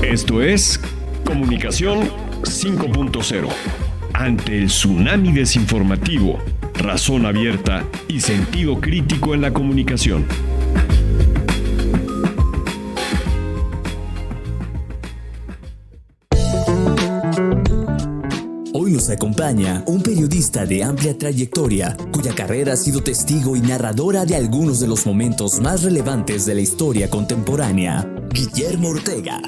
Esto es Comunicación 5.0. Ante el tsunami desinformativo, razón abierta y sentido crítico en la comunicación. Hoy nos acompaña un periodista de amplia trayectoria, cuya carrera ha sido testigo y narradora de algunos de los momentos más relevantes de la historia contemporánea. Guillermo Ortega.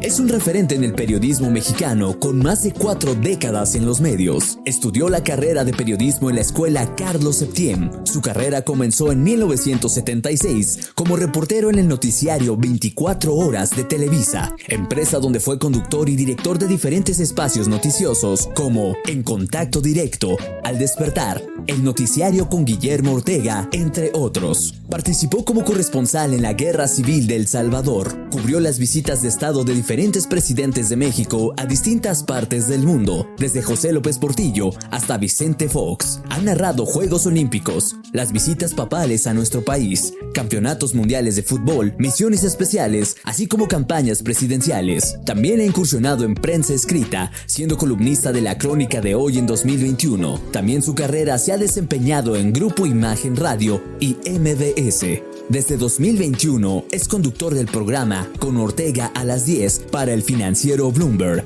Es un referente en el periodismo mexicano con más de 4 décadas en los medios. Estudió la carrera de periodismo en la escuela Carlos Septién. Su carrera comenzó en 1976 como reportero en el noticiario 24 Horas de Televisa, empresa donde fue conductor y director de diferentes espacios noticiosos como En Contacto Directo, Al Despertar, El Noticiario con Guillermo Ortega, entre otros. Participó como corresponsal en la Guerra Civil de El Salvador. Cubrió las visitas de Estado de diferentes presidentes de México a distintas partes del mundo, desde José López Portillo hasta Vicente Fox. Ha narrado Juegos Olímpicos, las visitas papales a nuestro país, campeonatos mundiales de fútbol, misiones especiales, así como campañas presidenciales. También ha incursionado en prensa escrita, siendo columnista de La Crónica de Hoy en 2021. También su carrera se ha desempeñado en Grupo Imagen Radio y MBS. Desde 2021 es conductor del programa Con Ortega a las 10 para el financiero Bloomberg.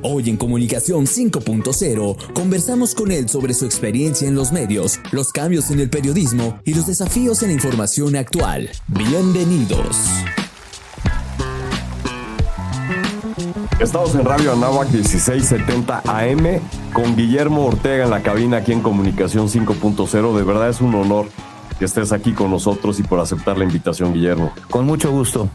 Hoy en Comunicación 5.0 conversamos con él sobre su experiencia en los medios, los cambios en el periodismo y los desafíos en la información actual. Bienvenidos. Estamos en Radio Anáhuac 1670 AM con Guillermo Ortega en la cabina aquí en Comunicación 5.0. De verdad es un honor que estés aquí con nosotros y por aceptar la invitación, Guillermo. Con mucho gusto.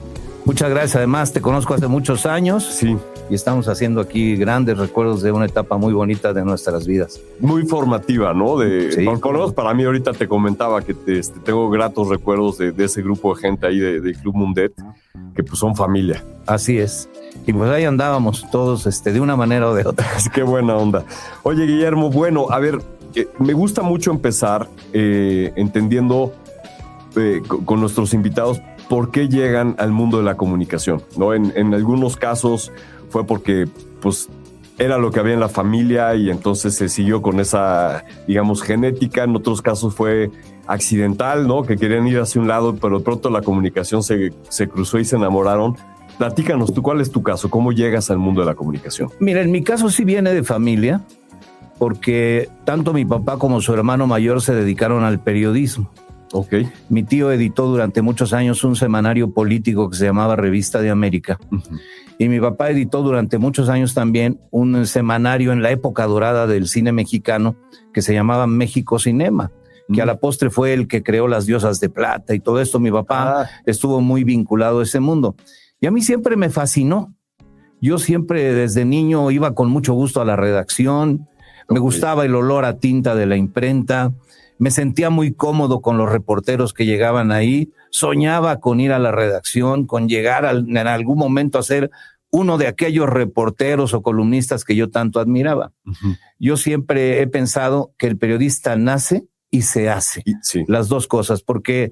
Muchas gracias. Además, te conozco hace muchos años. Sí. Y estamos haciendo aquí grandes recuerdos de una etapa muy bonita de nuestras vidas. Muy formativa, ¿no? Sí. Por lo menos para mí, ahorita te comentaba que tengo gratos recuerdos de ese grupo de gente ahí de Club Mundet, que pues son familia. Así es. Y pues ahí andábamos todos de una manera o de otra. Qué buena onda. Oye, Guillermo, bueno, a ver, me gusta mucho empezar entendiendo con nuestros invitados por qué llegan al mundo de la comunicación, ¿no? En algunos casos fue porque pues era lo que había en la familia y entonces se siguió con esa, digamos, genética. En otros casos fue accidental, ¿no? Que querían ir hacia un lado, pero de pronto la comunicación se cruzó y se enamoraron. Platícanos, ¿tú cuál es tu caso? ¿Cómo llegas al mundo de la comunicación? Mira, en mi caso sí viene de familia, porque tanto mi papá como su hermano mayor se dedicaron al periodismo. Okay. Mi tío editó durante muchos años un semanario político que se llamaba Revista de América. Uh-huh. Y mi papá editó durante muchos años también un semanario en la época dorada del cine mexicano que se llamaba México Cinema, que a la postre fue el que creó Las Diosas de Plata y todo esto. Mi papá estuvo muy vinculado a ese mundo. Y a mí siempre me fascinó. Yo siempre desde niño iba con mucho gusto a la redacción. Me gustaba el olor a tinta de la imprenta. Me sentía muy cómodo con los reporteros que llegaban ahí. Soñaba con ir a la redacción, con llegar en algún momento a ser uno de aquellos reporteros o columnistas que yo tanto admiraba. Uh-huh. Yo siempre he pensado que el periodista nace y se hace. Sí. Las dos cosas, porque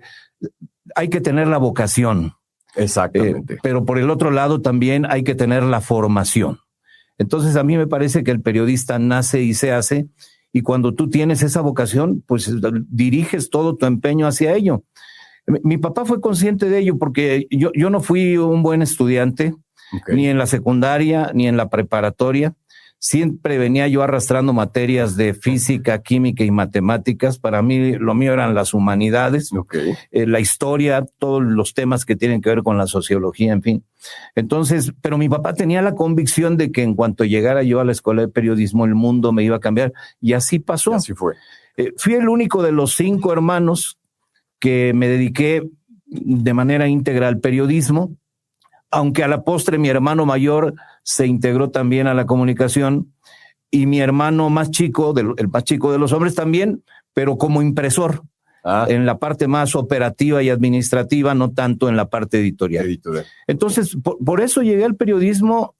hay que tener la vocación. Exactamente. Pero por el otro lado también hay que tener la formación. Entonces a mí me parece que el periodista nace y se hace. Y cuando tú tienes esa vocación, pues diriges todo tu empeño hacia ello. Mi papá fue consciente de ello porque yo no fui un buen estudiante, ni en la secundaria, ni en la preparatoria. Siempre venía yo arrastrando materias de física, química y matemáticas. Para mí, lo mío eran las humanidades, la historia, todos los temas que tienen que ver con la sociología, en fin. Entonces, pero mi papá tenía la convicción de que en cuanto llegara yo a la escuela de periodismo, el mundo me iba a cambiar. Y así pasó. Y así fue. Fui el único de los 5 hermanos que me dediqué de manera íntegra al periodismo, aunque a la postre mi hermano mayor se integró también a la comunicación y mi hermano más chico, el más chico de los hombres también, pero como impresor, en la parte más operativa y administrativa, no tanto en la parte editorial. Entonces, por eso llegué al periodismo.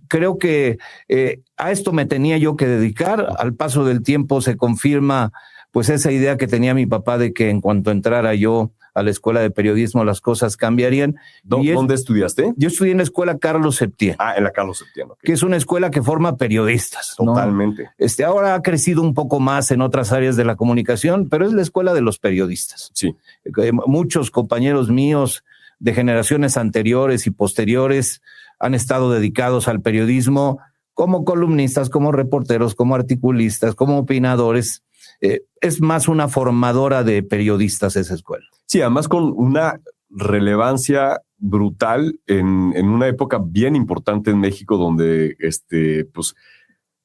Creo que a esto me tenía yo que dedicar. Al paso del tiempo se confirma pues esa idea que tenía mi papá de que en cuanto entrara yo a la Escuela de Periodismo, las cosas cambiarían. ¿Dónde estudiaste? Yo estudié en la Escuela Carlos Septién. En la Carlos Septién. Okay. Que es una escuela que forma periodistas. Totalmente. ¿No? Ahora ha crecido un poco más en otras áreas de la comunicación, pero es la escuela de los periodistas. Sí. Muchos compañeros míos de generaciones anteriores y posteriores han estado dedicados al periodismo como columnistas, como reporteros, como articulistas, como opinadores. Es más una formadora de periodistas esa escuela. Sí, además con una relevancia brutal en una época bien importante en México donde pues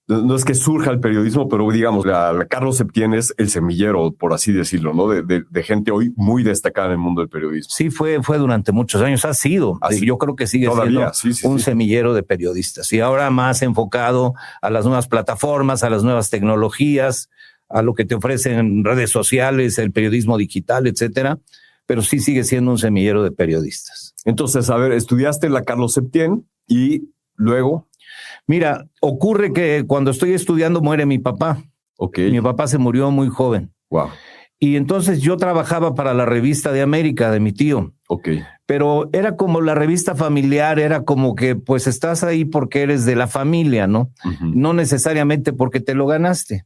no es que surja el periodismo, pero digamos, la Carlos Septién es el semillero, por así decirlo, ¿no? De gente hoy muy destacada en el mundo del periodismo. Sí, fue durante muchos años, ha sido. Yo creo que sigue todavía siendo un semillero de periodistas. Y ahora más enfocado a las nuevas plataformas, a las nuevas tecnologías, a lo que te ofrecen redes sociales, el periodismo digital, etcétera. Pero sí sigue siendo un semillero de periodistas. Entonces, a ver, estudiaste en la Carlos Septién y luego... Mira, ocurre que cuando estoy estudiando muere mi papá. Okay. Mi papá se murió muy joven. Wow. Y entonces yo trabajaba para la Revista de América de mi tío. Okay. Pero era como la revista familiar, era como que pues estás ahí porque eres de la familia, ¿no? Uh-huh. No necesariamente porque te lo ganaste.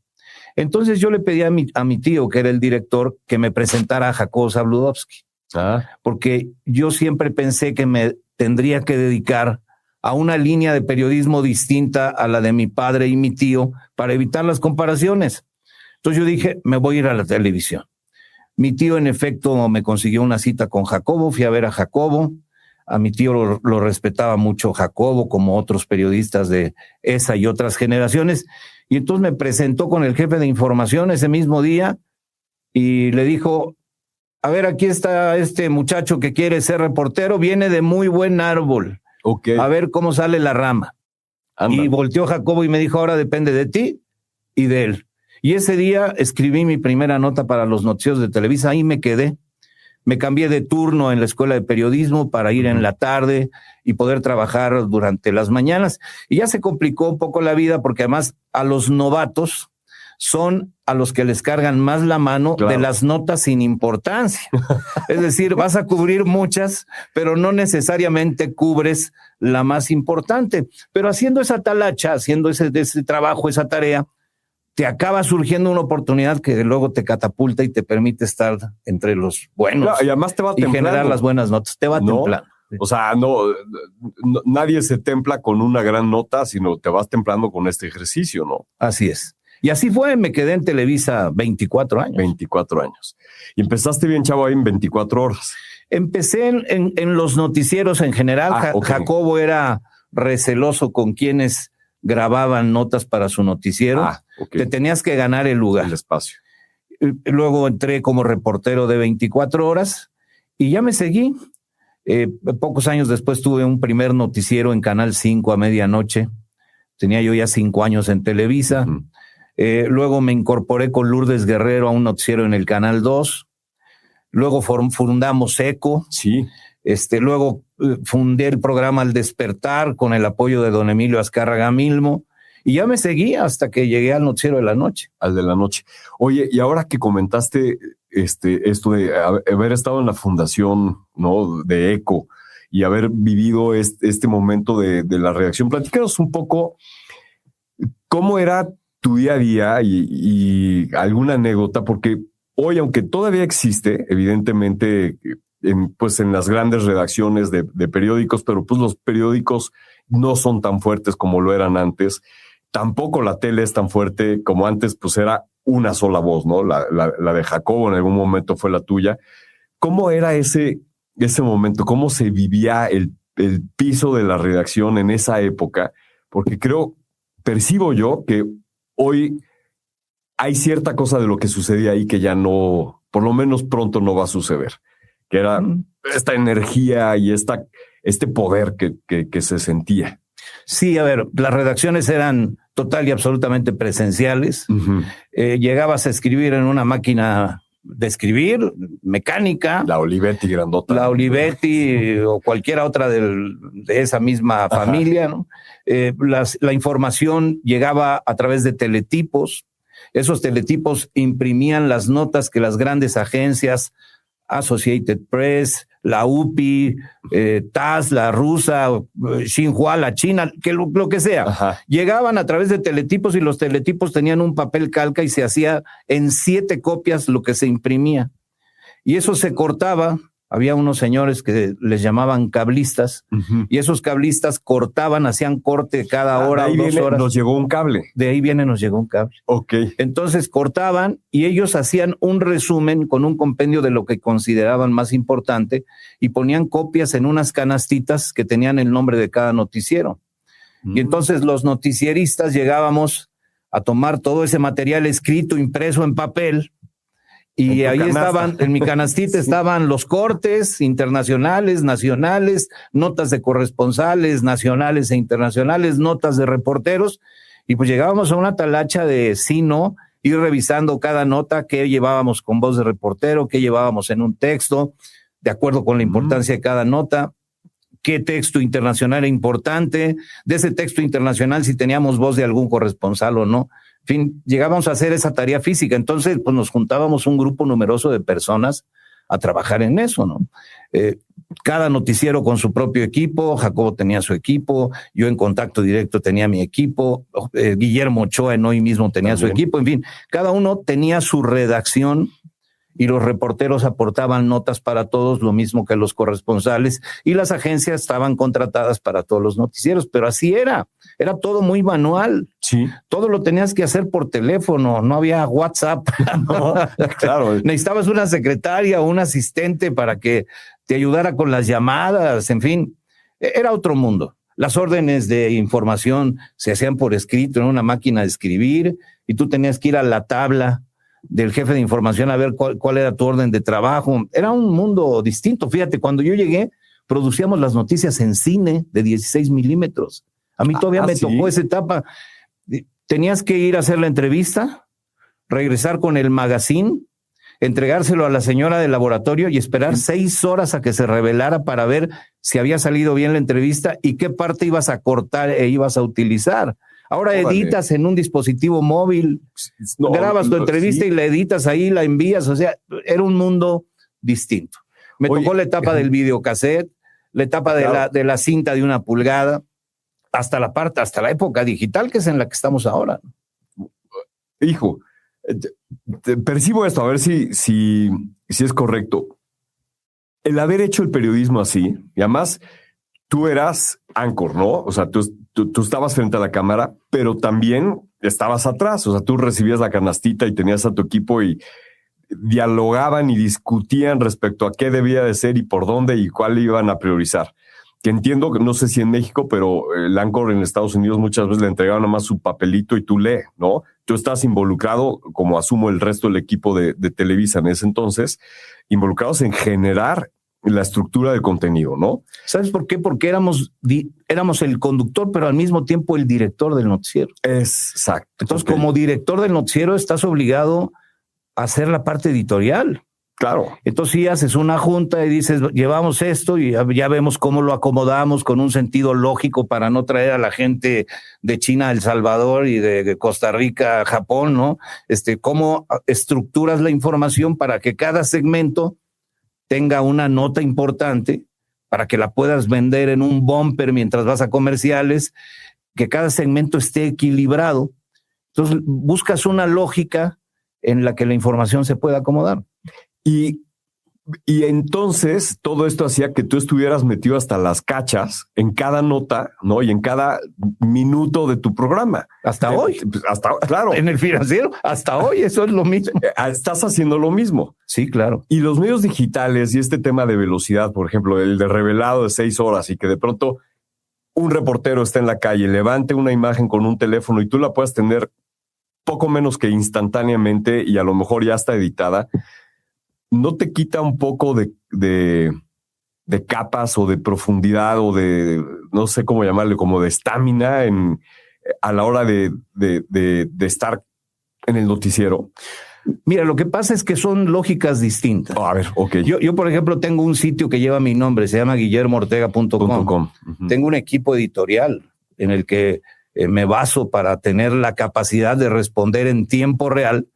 Entonces yo le pedí a mi tío, que era el director, que me presentara a Jacobo Zabludovsky. Porque yo siempre pensé que me tendría que dedicar a una línea de periodismo distinta a la de mi padre y mi tío para evitar las comparaciones. Entonces yo dije, me voy a ir a la televisión. Mi tío, en efecto, me consiguió una cita con Jacobo, fui a ver a Jacobo. A mi tío lo respetaba mucho Jacobo, como otros periodistas de esa y otras generaciones. Y entonces me presentó con el jefe de información ese mismo día y le dijo, a ver, aquí está este muchacho que quiere ser reportero, viene de muy buen árbol. Okay. A ver cómo sale la rama. Anda. Y volteó Jacobo y me dijo, ahora depende de ti y de él. Y ese día escribí mi primera nota para los noticieros de Televisa, ahí me quedé. Me cambié de turno en la Escuela de Periodismo para ir en la tarde y poder trabajar durante las mañanas. Y ya se complicó un poco la vida porque además a los novatos son a los que les cargan más la mano, claro, de las notas sin importancia. Es decir, vas a cubrir muchas, pero no necesariamente cubres la más importante. Pero haciendo esa talacha, haciendo ese trabajo, esa tarea, te acaba surgiendo una oportunidad que luego te catapulta y te permite estar entre los buenos. Claro, y además te va templando. Y generar las buenas notas. Te va templando. O sea, no, nadie se templa con una gran nota, sino te vas templando con este ejercicio, ¿no? Así es. Y así fue, me quedé en Televisa 24 años. 24 años. Y empezaste bien, chavo, ahí en 24 horas. Empecé en los noticieros en general. Okay. Jacobo era receloso con quienes grababan notas para su noticiero. Okay. Te tenías que ganar el lugar. El espacio. Luego entré como reportero de 24 horas y ya me seguí. Pocos años después tuve un primer noticiero en Canal 5 a medianoche. Tenía yo ya 5 años en Televisa. Uh-huh. Luego me incorporé con Lourdes Guerrero a un noticiero en el Canal 2. Luego fundamos ECO. Sí. Luego fundé el programa Al Despertar con el apoyo de don Emilio Azcárraga Milmo. Y ya me seguí hasta que llegué al noticiero de la noche. Al de la noche. Oye, y ahora que comentaste esto de haber estado en la fundación, ¿no?, de ECO y haber vivido este momento de la redacción, platícanos un poco cómo era tu día a día y alguna anécdota, porque hoy, aunque todavía existe, evidentemente, en las grandes redacciones de periódicos, pero pues los periódicos no son tan fuertes como lo eran antes. Tampoco la tele es tan fuerte como antes, pues era una sola voz, ¿no? La de Jacobo en algún momento fue la tuya. ¿Cómo era ese momento? ¿Cómo se vivía el piso de la redacción en esa época? Porque percibo yo que hoy hay cierta cosa de lo que sucedía ahí que ya no, por lo menos pronto no va a suceder. Que era esta energía y este poder que se sentía. Sí, a ver, las redacciones eran total y absolutamente presenciales. Uh-huh. Llegabas a escribir en una máquina de escribir, mecánica. La Olivetti grandota. La Olivetti o cualquiera otra de esa misma familia, ¿no? La información llegaba a través de teletipos. Esos teletipos imprimían las notas que las grandes agencias Associated Press, la UPI, TASS, la rusa, Xinhua, la china, que lo que sea. Ajá. Llegaban a través de teletipos y los teletipos tenían un papel calca y se hacía en 7 copias lo que se imprimía. Y eso se cortaba. Había unos señores que les llamaban cablistas, y esos cablistas cortaban, hacían corte cada hora o 2 horas. Nos llegó un cable. De ahí nos llegó un cable. Ok. Entonces cortaban y ellos hacían un resumen con un compendio de lo que consideraban más importante y ponían copias en unas canastitas que tenían el nombre de cada noticiero. Y entonces los noticieristas llegábamos a tomar todo ese material escrito, impreso en papel, y ahí estaban, en mi canastita estaban los cortes internacionales, nacionales, notas de corresponsales nacionales e internacionales, notas de reporteros, y pues llegábamos a una talacha de sí, no, ir revisando cada nota, qué llevábamos con voz de reportero, qué llevábamos en un texto, de acuerdo con la importancia de cada nota, qué texto internacional era importante, de ese texto internacional si teníamos voz de algún corresponsal o no. En fin, llegábamos a hacer esa tarea física. Entonces, pues nos juntábamos un grupo numeroso de personas a trabajar en eso, ¿no? Cada noticiero con su propio equipo, Jacobo tenía su equipo, yo en Contacto Directo tenía mi equipo, Guillermo Ochoa en Hoy Mismo tenía su equipo, en fin, cada uno tenía su redacción y los reporteros aportaban notas para todos, lo mismo que los corresponsales, y las agencias estaban contratadas para todos los noticieros, pero así era todo muy manual. Sí. Todo lo tenías que hacer por teléfono, no había WhatsApp. No, claro. Necesitabas una secretaria o un asistente para que te ayudara con las llamadas, en fin, era otro mundo. Las órdenes de información se hacían por escrito en una máquina de escribir y tú tenías que ir a la tabla del jefe de información a ver cuál era tu orden de trabajo. Era un mundo distinto. Fíjate, cuando yo llegué, producíamos las noticias en cine de 16 milímetros. A mí todavía me tocó esa etapa. Tenías que ir a hacer la entrevista, regresar con el magazine, entregárselo a la señora del laboratorio y esperar 6 horas a que se revelara para ver si había salido bien la entrevista y qué parte ibas a cortar e ibas a utilizar. Ahora editas en un dispositivo móvil, grabas tu entrevista y la editas ahí, la envías. O sea, era un mundo distinto. Me tocó la etapa del videocassette, la etapa de la cinta de 1 pulgada, hasta la época digital, que es en la que estamos ahora. Hijo, percibo esto, a ver si es correcto. El haber hecho el periodismo así, y además tú eras anchor, ¿no? O sea, tú estabas frente a la cámara, pero también estabas atrás. O sea, tú recibías la canastita y tenías a tu equipo y dialogaban y discutían respecto a qué debía de ser y por dónde y cuál iban a priorizar. Que entiendo, no sé si en México, pero el anchor en Estados Unidos muchas veces le entregaban nada más su papelito y tú lee, ¿no? Tú estás involucrado, como asumo el resto del equipo de Televisa en ese entonces, involucrados en generar la estructura del contenido, ¿no? ¿Sabes por qué? Porque éramos el conductor, pero al mismo tiempo el director del noticiero. Exacto. Entonces, como director del noticiero, estás obligado a hacer la parte editorial. Claro. Entonces, sí, haces una junta y dices, llevamos esto y ya vemos cómo lo acomodamos con un sentido lógico para no traer a la gente de China a El Salvador y de Costa Rica a Japón, ¿no? Cómo estructuras la información para que cada segmento tenga una nota importante, para que la puedas vender en un bumper mientras vas a comerciales, que cada segmento esté equilibrado. Entonces, buscas una lógica en la que la información se pueda acomodar. Y entonces todo esto hacía que tú estuvieras metido hasta las cachas en cada nota, ¿no? Y en cada minuto de tu programa. Hasta hoy. Claro. En el financiero, hasta hoy, eso es lo mismo. Estás haciendo lo mismo. Sí, claro. Y los medios digitales y este tema de velocidad, por ejemplo, el de revelado de 6 horas y que de pronto un reportero está en la calle, levante una imagen con un teléfono y tú la puedas tener poco menos que instantáneamente y a lo mejor ya está editada. ¿No te quita un poco de capas o de profundidad o de, no sé cómo llamarle, como de estamina a la hora de estar en el noticiero? Mira, lo que pasa es que son lógicas distintas. A ver, ok. Yo, por ejemplo, tengo un sitio que lleva mi nombre, se llama guillermoortega.com. Uh-huh. Tengo un equipo editorial en el que me baso para tener la capacidad de responder en tiempo real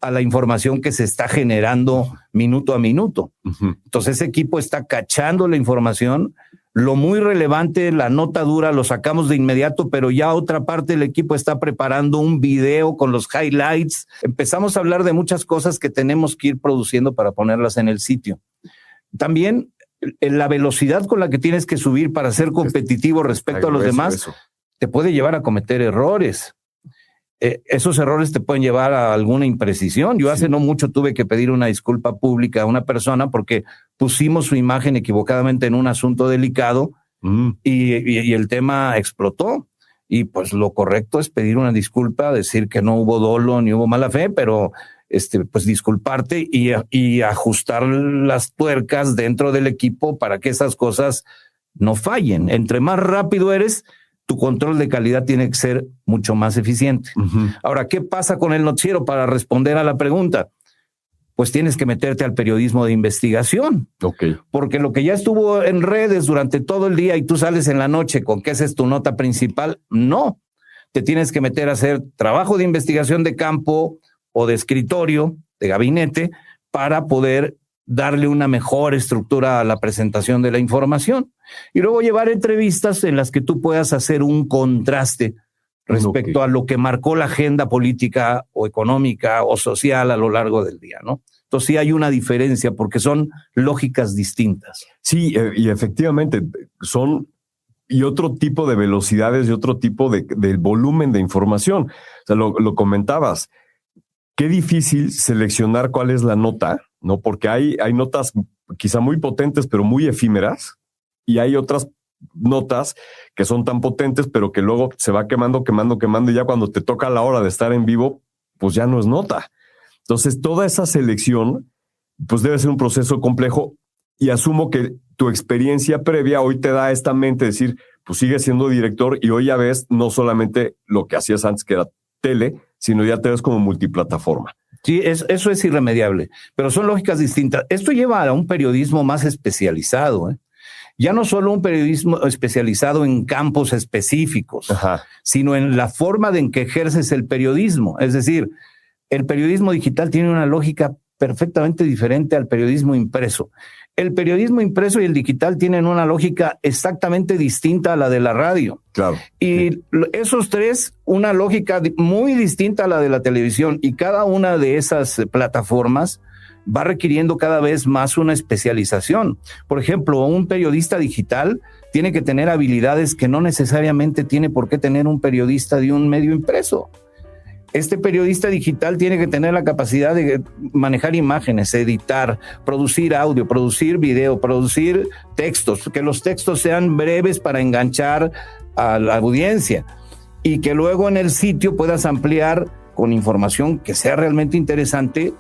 a la información que se está generando minuto a minuto. Ujú. Entonces ese equipo está cachando la información, lo muy relevante, la nota dura, lo sacamos de inmediato, pero ya otra parte del equipo está preparando un video con los highlights. Empezamos a hablar de muchas cosas que tenemos que ir produciendo para ponerlas en el sitio. También la velocidad con la que tienes que subir para ser competitivo respecto a los demás te puede llevar a cometer errores. Esos errores te pueden llevar a alguna imprecisión. Yo hace no mucho tuve que pedir una disculpa pública a una persona porque pusimos su imagen equivocadamente en un asunto delicado y el tema explotó. Y pues lo correcto es pedir una disculpa, decir que no hubo dolo ni hubo mala fe, pero pues disculparte y ajustar las tuercas dentro del equipo para que esas cosas no fallen. Entre más rápido eres, tu control de calidad tiene que ser mucho más eficiente. Ujú. Ahora, ¿qué pasa con el noticiero? Para responder a la pregunta, pues tienes que meterte al periodismo de investigación, Ok. porque lo que ya estuvo en redes durante todo el día y tú sales en la noche con que esa es tu nota principal, no. Te tienes que meter a hacer trabajo de investigación de campo o de escritorio, de gabinete, para poder darle una mejor estructura a la presentación de la información. Y luego llevar entrevistas en las que tú puedas hacer un contraste respecto a lo que marcó la agenda política o económica o social a lo largo del día, ¿no? Entonces sí hay una diferencia porque son lógicas distintas. Sí, y efectivamente son y otro tipo de velocidades y otro tipo de volumen de información. O sea, lo comentabas. Qué difícil seleccionar cuál es la nota, ¿no? Porque hay notas quizá muy potentes, pero muy efímeras, y hay otras notas que son tan potentes, pero que luego se va quemando, y ya cuando te toca la hora de estar en vivo, pues ya no es nota. Entonces, toda esa selección, pues debe ser un proceso complejo, y asumo que tu experiencia previa hoy te da esta mente de decir, pues sigues siendo director, y hoy ya ves no solamente lo que hacías antes, que era tele, sino ya te ves como multiplataforma. Sí, eso es irremediable, pero son lógicas distintas. Esto lleva a un periodismo más especializado, ¿eh? Ya no solo un periodismo especializado en campos específicos, sino en la forma en que ejerces el periodismo. Es decir, el periodismo digital tiene una lógica perfectamente diferente al periodismo impreso. El periodismo impreso y el digital tienen una lógica exactamente distinta a la de la radio. Claro. Y esos tres, una lógica muy distinta a la de la televisión, y cada una de esas plataformas va requiriendo cada vez más una especialización. Por ejemplo, un periodista digital tiene que tener habilidades que no necesariamente tiene por qué tener un periodista de un medio impreso. Este periodista digital tiene que tener la capacidad de manejar imágenes, editar, producir audio, producir video, producir textos, que los textos sean breves para enganchar a la audiencia y que luego en el sitio puedas ampliar con información que sea realmente interesante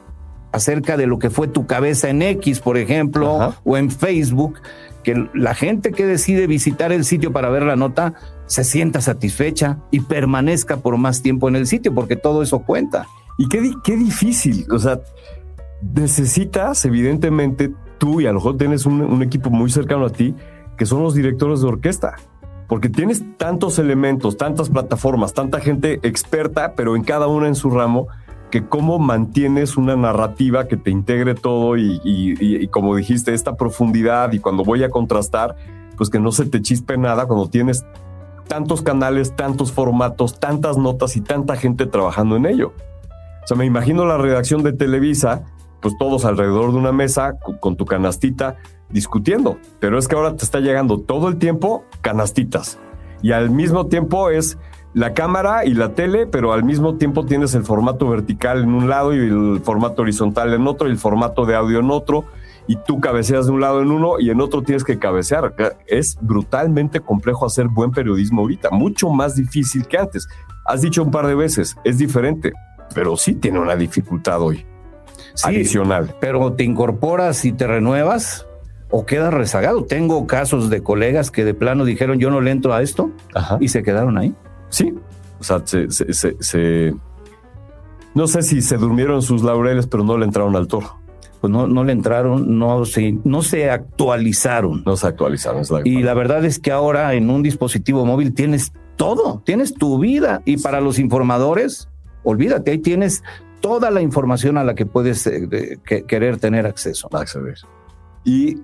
acerca de lo que fue tu cabeza en X, por ejemplo, o en Facebook, que la gente que decide visitar el sitio para ver la nota se sienta satisfecha y permanezca por más tiempo en el sitio, porque todo eso cuenta. Y qué difícil. O sea, necesitas, evidentemente, tú, y a lo mejor tienes un equipo muy cercano a ti, que son los directores de orquesta. Porque tienes tantos elementos, tantas plataformas, tanta gente experta, pero en cada una en su ramo, que cómo mantienes una narrativa que te integre todo y como dijiste, esta profundidad, y cuando voy a contrastar, pues que no se te chispe nada cuando tienes tantos canales, tantos formatos, tantas notas y tanta gente trabajando en ello. O sea, me imagino la redacción de Televisa, pues todos alrededor de una mesa con tu canastita discutiendo, pero es que ahora te está llegando todo el tiempo canastitas, y al mismo tiempo es la cámara y la tele, pero al mismo tiempo tienes el formato vertical en un lado y el formato horizontal en otro y el formato de audio en otro, y tú cabeceas de un lado en uno y en otro tienes que cabecear. Es brutalmente complejo hacer buen periodismo ahorita, mucho más difícil que antes. Has dicho un par de veces, es diferente, pero sí tiene una dificultad hoy, sí, adicional. Pero te incorporas y te renuevas o quedas rezagado. Tengo casos de colegas que de plano dijeron yo no le entro a esto y se quedaron ahí. Sí, o sea, no sé si se durmieron sus laureles, pero no le entraron al toro. Pues no le entraron, no se actualizaron. No se actualizaron. Y la verdad es que ahora en un dispositivo móvil tienes todo, tienes tu vida. Y para los informadores, olvídate, ahí tienes toda la información a la que puedes querer tener acceso. Acceder. Y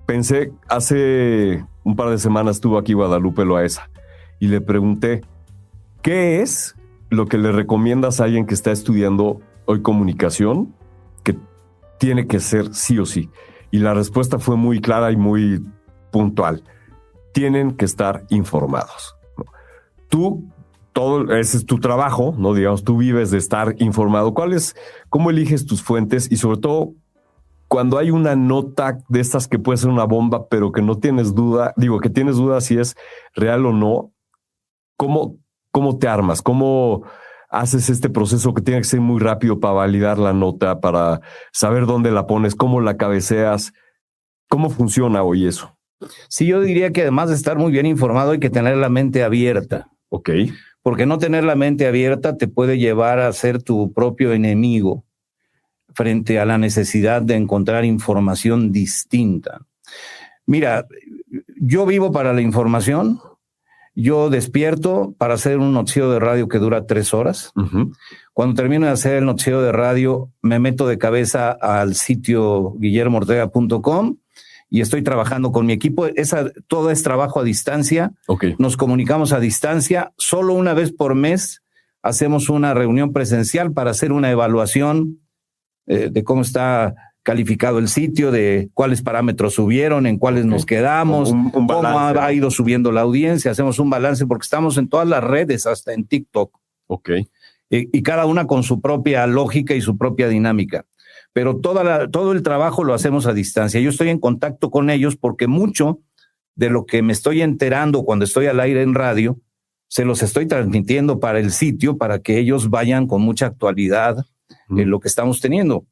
pensé, hace un par de semanas estuvo aquí Guadalupe Loaesa y le pregunté, ¿qué es lo que le recomiendas a alguien que está estudiando hoy comunicación que tiene que ser sí o sí? Y la respuesta fue muy clara y muy puntual. Tienen que estar informados. Ese es tu trabajo, ¿no? Digamos, tú vives de estar informado. ¿Cómo eliges tus fuentes? Y sobre todo, cuando hay una nota de estas que puede ser una bomba, pero que no tienes duda, que tienes duda si es real o no, ¿cómo te armas? ¿Cómo haces este proceso que tiene que ser muy rápido para validar la nota, para saber dónde la pones, cómo la cabeceas? ¿Cómo funciona hoy eso? Sí, yo diría que además de estar muy bien informado hay que tener la mente abierta. Ok. Porque no tener la mente abierta te puede llevar a ser tu propio enemigo frente a la necesidad de encontrar información distinta. Mira, yo vivo para la información. Yo despierto para hacer un noticiero de radio que dura 3 horas. Uh-huh. Cuando termino de hacer el noticiero de radio, me meto de cabeza al sitio guillermoortega.com y estoy trabajando con mi equipo. Todo es trabajo a distancia. Okay. Nos comunicamos a distancia. Solo una vez por mes hacemos una reunión presencial para hacer una evaluación de cómo está calificado el sitio, de cuáles parámetros subieron, en cuáles nos quedamos, un balance, cómo ha ido subiendo la audiencia. Hacemos un balance porque estamos en todas las redes, hasta en TikTok. Ok. Y cada una con su propia lógica y su propia dinámica. Pero todo el trabajo lo hacemos a distancia. Yo estoy en contacto con ellos porque mucho de lo que me estoy enterando cuando estoy al aire en radio, se los estoy transmitiendo para el sitio para que ellos vayan con mucha actualidad en lo que estamos teniendo.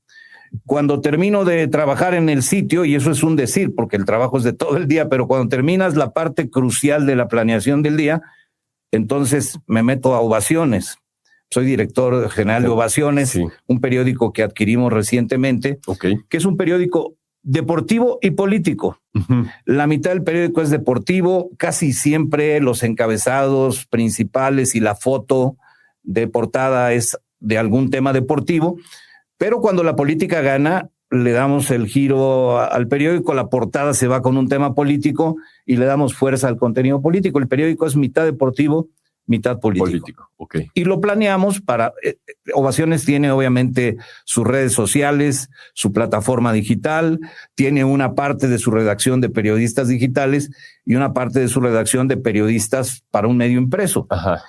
Cuando termino de trabajar en el sitio, y eso es un decir porque el trabajo es de todo el día, pero cuando terminas la parte crucial de la planeación del día, entonces me meto a Ovaciones. Soy director general de Ovaciones, sí, un periódico que adquirimos recientemente, que es un periódico deportivo y político. Uh-huh. La mitad del periódico es deportivo, casi siempre los encabezados principales y la foto de portada es de algún tema deportivo, pero cuando la política gana, le damos el giro al periódico, la portada se va con un tema político y le damos fuerza al contenido político. El periódico es mitad deportivo, mitad político. Okay. Y lo planeamos para... Ovaciones tiene obviamente sus redes sociales, su plataforma digital, tiene una parte de su redacción de periodistas digitales y una parte de su redacción de periodistas para un medio impreso. Ajá.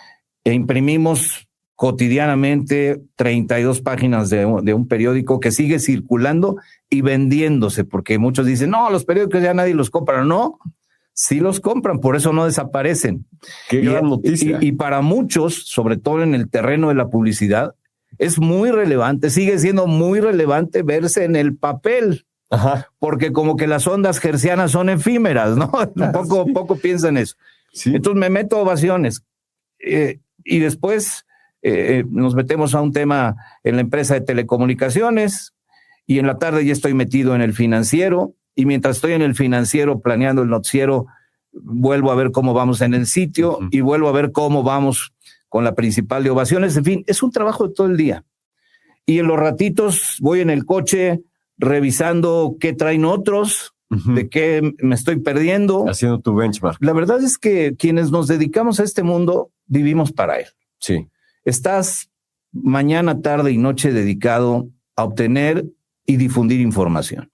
E imprimimos cotidianamente 32 páginas de un periódico que sigue circulando y vendiéndose, porque muchos dicen, no, los periódicos ya nadie los compra. No, sí los compran, por eso no desaparecen. Qué gran noticia. Y para muchos, sobre todo en el terreno de la publicidad, es muy relevante, sigue siendo muy relevante verse en el papel. Ajá. Porque como que las ondas hercianas son efímeras, ¿no? Poco piensan eso. Sí. Entonces me meto a Ovaciones y después nos metemos a un tema en la empresa de telecomunicaciones y en la tarde ya estoy metido en el financiero. Y mientras estoy en el financiero planeando el noticiero, vuelvo a ver cómo vamos en el sitio y vuelvo a ver cómo vamos con la principal de Ovaciones. En fin, es un trabajo de todo el día. Y en los ratitos voy en el coche revisando qué traen otros, de qué me estoy perdiendo. Haciendo tu benchmark. La verdad es que quienes nos dedicamos a este mundo vivimos para él. Sí. Estás mañana, tarde y noche dedicado a obtener y difundir información.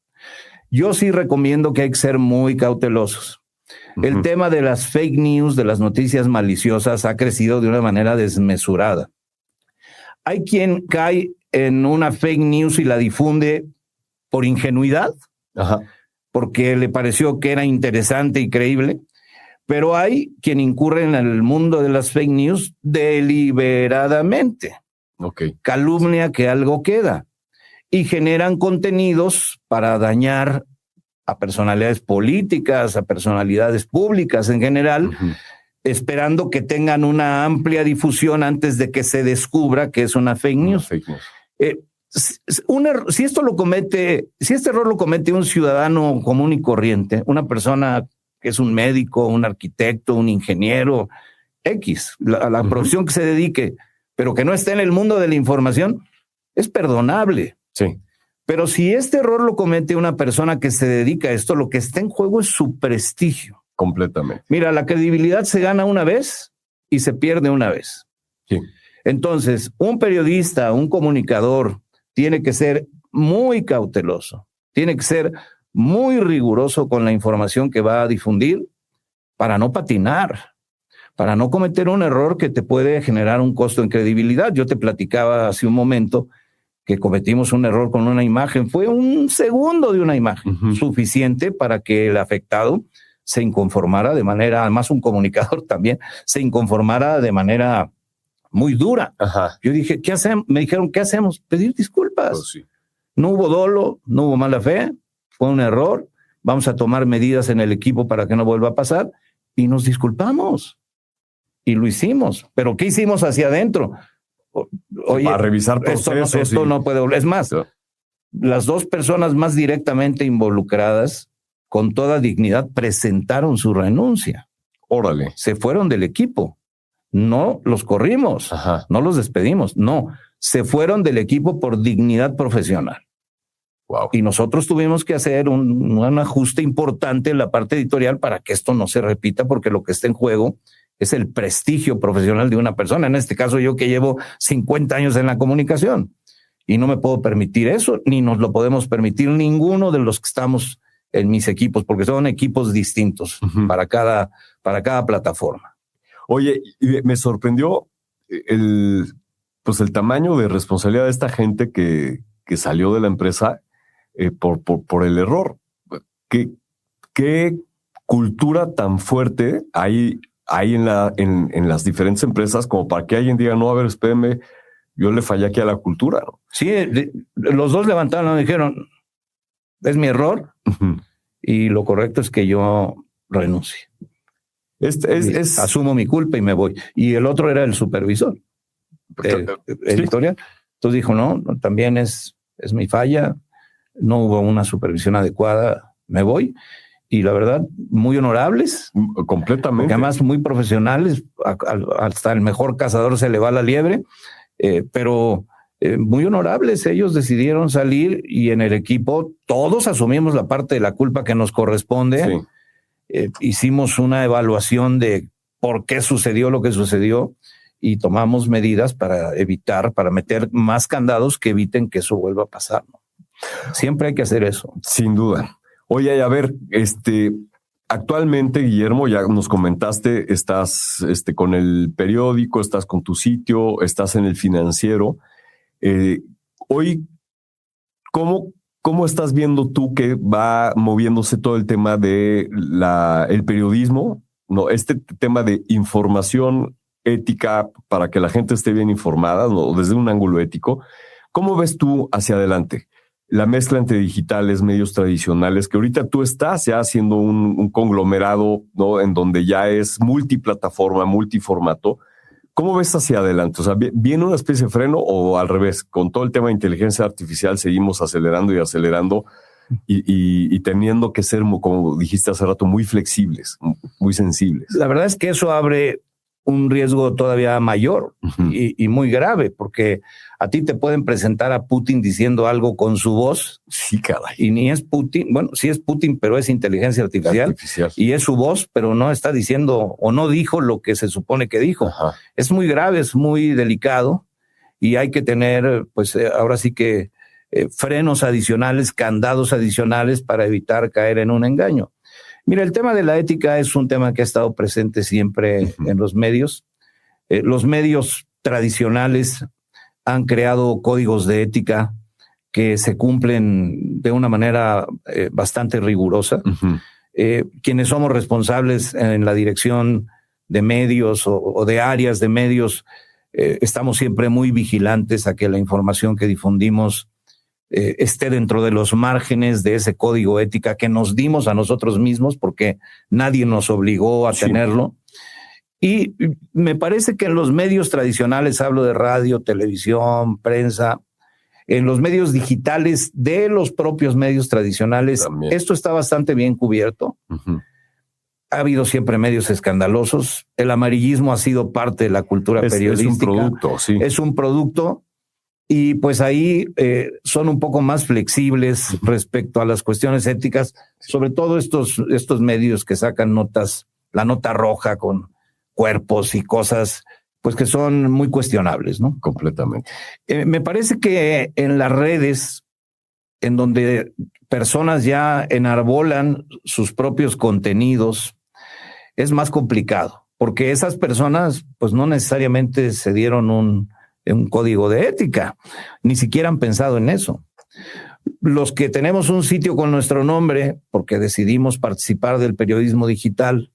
Yo sí recomiendo que hay que ser muy cautelosos. El tema de las fake news, de las noticias maliciosas, ha crecido de una manera desmesurada. Hay quien cae en una fake news y la difunde por ingenuidad, porque le pareció que era interesante y creíble, pero hay quien incurre en el mundo de las fake news deliberadamente. Calumnia que algo queda. Y generan contenidos para dañar a personalidades políticas, a personalidades públicas en general, esperando que tengan una amplia difusión antes de que se descubra que es una fake news. Si este error lo comete un ciudadano común y corriente, una persona que es un médico, un arquitecto, un ingeniero, X, la profesión que se dedique, pero que no esté en el mundo de la información, es perdonable. Sí. Pero si este error lo comete una persona que se dedica a esto, lo que está en juego es su prestigio. Completamente. Mira, la credibilidad se gana una vez y se pierde una vez. Sí. Entonces, un periodista, un comunicador, tiene que ser muy cauteloso, tiene que ser muy riguroso con la información que va a difundir para no patinar, para no cometer un error que te puede generar un costo en credibilidad. Yo te platicaba hace un momento que cometimos un error con una imagen. Fue un segundo de una imagen, suficiente para que el afectado se inconformara de manera, además un comunicador también, se inconformara de manera muy dura. Ajá. Yo dije, ¿qué hacemos? Me dijeron, ¿qué hacemos? Pedir disculpas. Pues sí. No hubo dolo, no hubo mala fe, fue un error. Vamos a tomar medidas en el equipo para que no vuelva a pasar y nos disculpamos. Y lo hicimos. ¿Pero qué hicimos hacia adentro? Oye, para revisar procesos. Esto no puede volver. Es más, las dos personas más directamente involucradas, con toda dignidad, presentaron su renuncia. Órale. Se fueron del equipo. No los corrimos. Ajá. No los despedimos. No, se fueron del equipo por dignidad profesional. Wow. Y nosotros tuvimos que hacer un ajuste importante en la parte editorial para que esto no se repita, porque lo que está en juego es el prestigio profesional de una persona. En este caso, yo que llevo 50 años en la comunicación y no me puedo permitir eso, ni nos lo podemos permitir ninguno de los que estamos en mis equipos, porque son equipos distintos para cada plataforma. Oye, me sorprendió el tamaño de responsabilidad de esta gente que salió de la empresa por el error. ¿Qué cultura tan fuerte hay en las diferentes empresas como para que alguien diga, no, a ver, espérame, yo le fallé aquí a la cultura, ¿no? Sí, los dos levantaron y dijeron, es mi error y lo correcto es que yo renuncie. Asumo mi culpa y me voy. Y el otro era el supervisor editorial. Entonces dijo, no, también es mi falla, no hubo una supervisión adecuada, me voy. Y la verdad, muy honorables. Completamente. Porque además muy profesionales, hasta el mejor cazador se le va la liebre, pero muy honorables. Ellos decidieron salir y en el equipo todos asumimos la parte de la culpa que nos corresponde. Sí. Hicimos una evaluación de por qué sucedió lo que sucedió y tomamos medidas para meter más candados que eviten que eso vuelva a pasar, ¿no? Siempre hay que hacer eso. Sin duda. Oye, a ver, actualmente, Guillermo, ya nos comentaste, estás con el periódico, estás con tu sitio, estás en el financiero. Hoy, ¿cómo estás viendo tú que va moviéndose todo el tema de el periodismo? No, este tema de información ética para que la gente esté bien informada, ¿no? Desde un ángulo ético. ¿Cómo ves tú hacia adelante la mezcla entre digitales, medios tradicionales, que ahorita tú estás ya haciendo un conglomerado, ¿no? En donde ya es multiplataforma, multiformato? ¿Cómo ves hacia adelante? O sea, ¿viene una especie de freno o al revés? Con todo el tema de inteligencia artificial seguimos acelerando y teniendo que ser, como dijiste hace rato, muy flexibles, muy sensibles. La verdad es que eso abre un riesgo todavía mayor y muy grave, porque a ti te pueden presentar a Putin diciendo algo con su voz. Sí, caray. Y ni es Putin, bueno, sí es Putin, pero es inteligencia artificial. Y es su voz, pero no está diciendo o no dijo lo que se supone que dijo. Ajá. Es muy grave, es muy delicado y hay que tener, pues ahora sí que frenos adicionales, candados adicionales para evitar caer en un engaño. Mira, el tema de la ética es un tema que ha estado presente siempre en los medios. Los medios tradicionales han creado códigos de ética que se cumplen de una manera bastante rigurosa. Quienes somos responsables en la dirección de medios o de áreas de medios, estamos siempre muy vigilantes a que la información que difundimos esté dentro de los márgenes de ese código ética que nos dimos a nosotros mismos, porque nadie nos obligó a tenerlo. Y me parece que en los medios tradicionales, hablo de radio, televisión, prensa, en los medios digitales de los propios medios tradicionales, también esto está bastante bien cubierto. Ha habido siempre medios escandalosos. El amarillismo ha sido parte de la cultura periodística. Es un producto, sí. Es un producto. y pues ahí son un poco más flexibles respecto a las cuestiones éticas, sobre todo estos medios que sacan notas, la nota roja con cuerpos y cosas pues que son muy cuestionables, ¿no? Completamente. Me parece que en las redes, en donde personas ya enarbolan sus propios contenidos, es más complicado, porque esas personas pues no necesariamente se dieron un código de ética, ni siquiera han pensado en eso. Los que tenemos un sitio con nuestro nombre, porque decidimos participar del periodismo digital,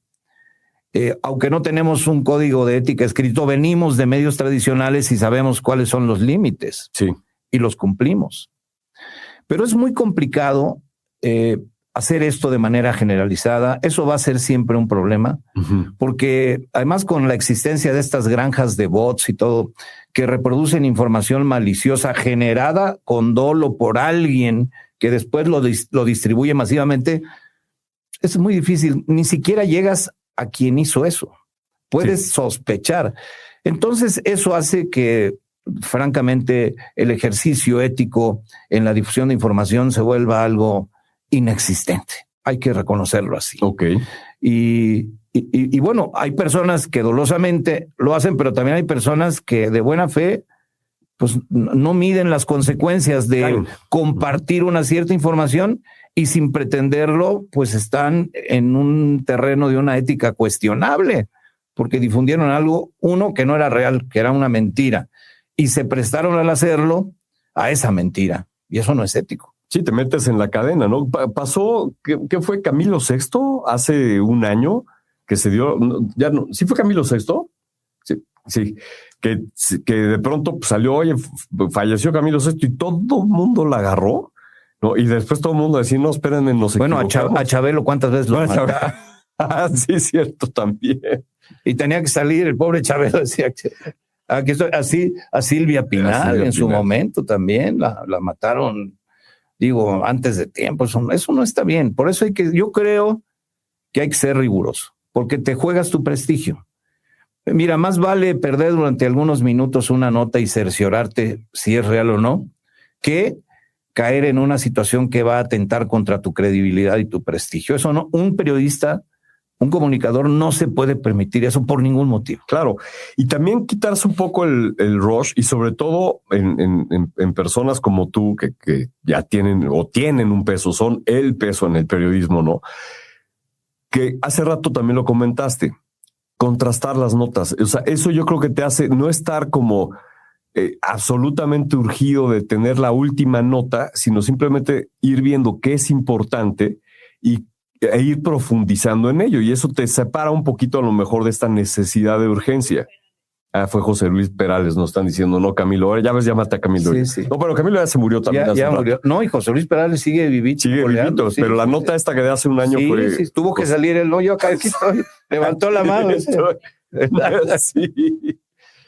aunque no tenemos un código de ética escrito, venimos de medios tradicionales y sabemos cuáles son los límites. Sí. Y los cumplimos. Pero es muy complicado hacer esto de manera generalizada. Eso va a ser siempre un problema, porque además con la existencia de estas granjas de bots y todo, que reproducen información maliciosa generada con dolo por alguien que después lo distribuye masivamente, es muy difícil. Ni siquiera llegas a quien hizo eso. Puedes sospechar. Entonces eso hace que francamente el ejercicio ético en la difusión de información se vuelva algo inexistente. Hay que reconocerlo así. Ok. Y bueno, hay personas que dolosamente lo hacen, pero también hay personas que de buena fe pues no miden las consecuencias de compartir una cierta información y sin pretenderlo, pues están en un terreno de una ética cuestionable, porque difundieron algo, uno, que no era real, que era una mentira, y se prestaron al hacerlo a esa mentira, y eso no es ético. Sí, te metes en la cadena, ¿no? Pasó, ¿qué fue Camilo VI hace un año que se dio? Ya no, ¿sí fue Camilo VI? Sí, que de pronto salió, oye, falleció Camilo VI y todo el mundo la agarró, ¿no? Y después todo el mundo decía, no, espérenme, nos equivocamos. Bueno, a Chabelo, ¿cuántas veces lo mataron? Sí, es cierto, también. Y tenía que salir, el pobre Chabelo decía que aquí estoy, así a Silvia Pinal en su momento también, la mataron, digo, antes de tiempo. Eso no está bien. Por eso yo creo que hay que ser riguroso, porque te juegas tu prestigio. Mira, más vale perder durante algunos minutos una nota y cerciorarte si es real o no, que caer en una situación que va a atentar contra tu credibilidad y tu prestigio. Eso no, un periodista, un comunicador no se puede permitir eso por ningún motivo. Claro, y también quitarse un poco el rush y sobre todo en personas como tú que ya tienen o tienen un peso, son el peso en el periodismo, ¿no? Que hace rato también lo comentaste, contrastar las notas. O sea, eso yo creo que te hace no estar como absolutamente urgido de tener la última nota, sino simplemente ir viendo qué es importante e ir profundizando en ello. Y eso te separa un poquito a lo mejor de esta necesidad de urgencia. Fue José Luis Perales, nos están diciendo, no, Camilo, ahora ya ves, llámate a Camilo. Sí. No, pero Camilo ya se murió también. Ya murió. No, y José Luis Perales sigue vivito. Sigue vivito, pero la nota esta que de hace un año fue... Sí, tuvo que salir el hoyo acá, aquí estoy. Levantó la mano.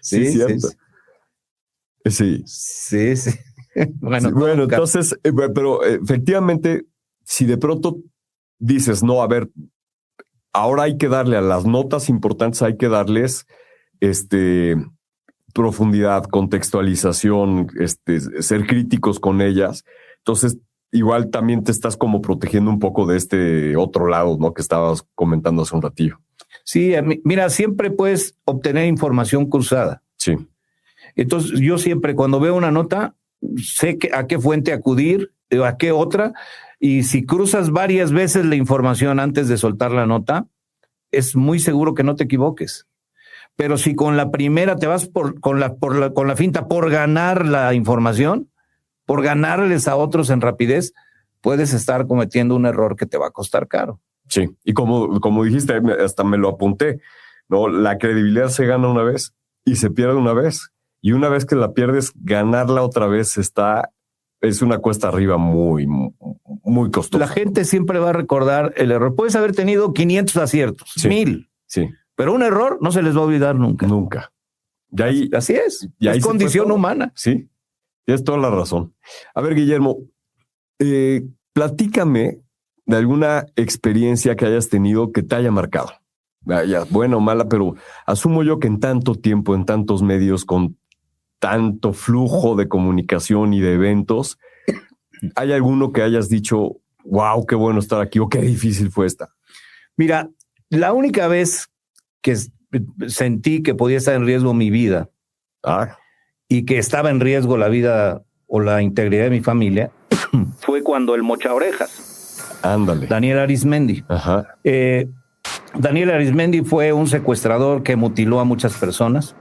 Sí, cierto. Sí. Bueno, entonces, pero efectivamente, si de pronto dices, no, a ver, ahora hay que darle a las notas importantes, hay que darles profundidad, contextualización, ser críticos con ellas. Entonces, igual también te estás como protegiendo un poco de este otro lado, ¿no? Que estabas comentando hace un ratillo. Sí, mira, siempre puedes obtener información cruzada. Sí. Entonces, yo siempre cuando veo una nota, sé a qué fuente acudir, a qué otra, y si cruzas varias veces la información antes de soltar la nota, es muy seguro que no te equivoques. Pero si con la primera te vas con la finta por ganar la información, por ganarles a otros en rapidez, puedes estar cometiendo un error que te va a costar caro. Sí, y como dijiste, hasta me lo apunté, ¿no? La credibilidad se gana una vez y se pierde una vez. Y una vez que la pierdes, ganarla otra vez es una cuesta arriba muy, muy costosa. La gente siempre va a recordar el error. Puedes haber tenido 500 aciertos, 1000. Sí. Pero un error no se les va a olvidar nunca. Nunca. Y ahí, así es. Y ahí es condición humana. Sí, tienes toda la razón. A ver, Guillermo, platícame de alguna experiencia que hayas tenido que te haya marcado. Ya, buena o mala, pero asumo yo que en tanto tiempo, en tantos medios, con tanto flujo de comunicación y de eventos, ¿hay alguno que hayas dicho, wow, qué bueno estar aquí o qué difícil fue esta? Mira, la única vez que sentí que podía estar en riesgo mi vida y que estaba en riesgo la vida o la integridad de mi familia fue cuando el mocha orejas. Ándale. Daniel Arizmendi. Ajá. Daniel Arizmendi fue un secuestrador que mutiló a muchas personas,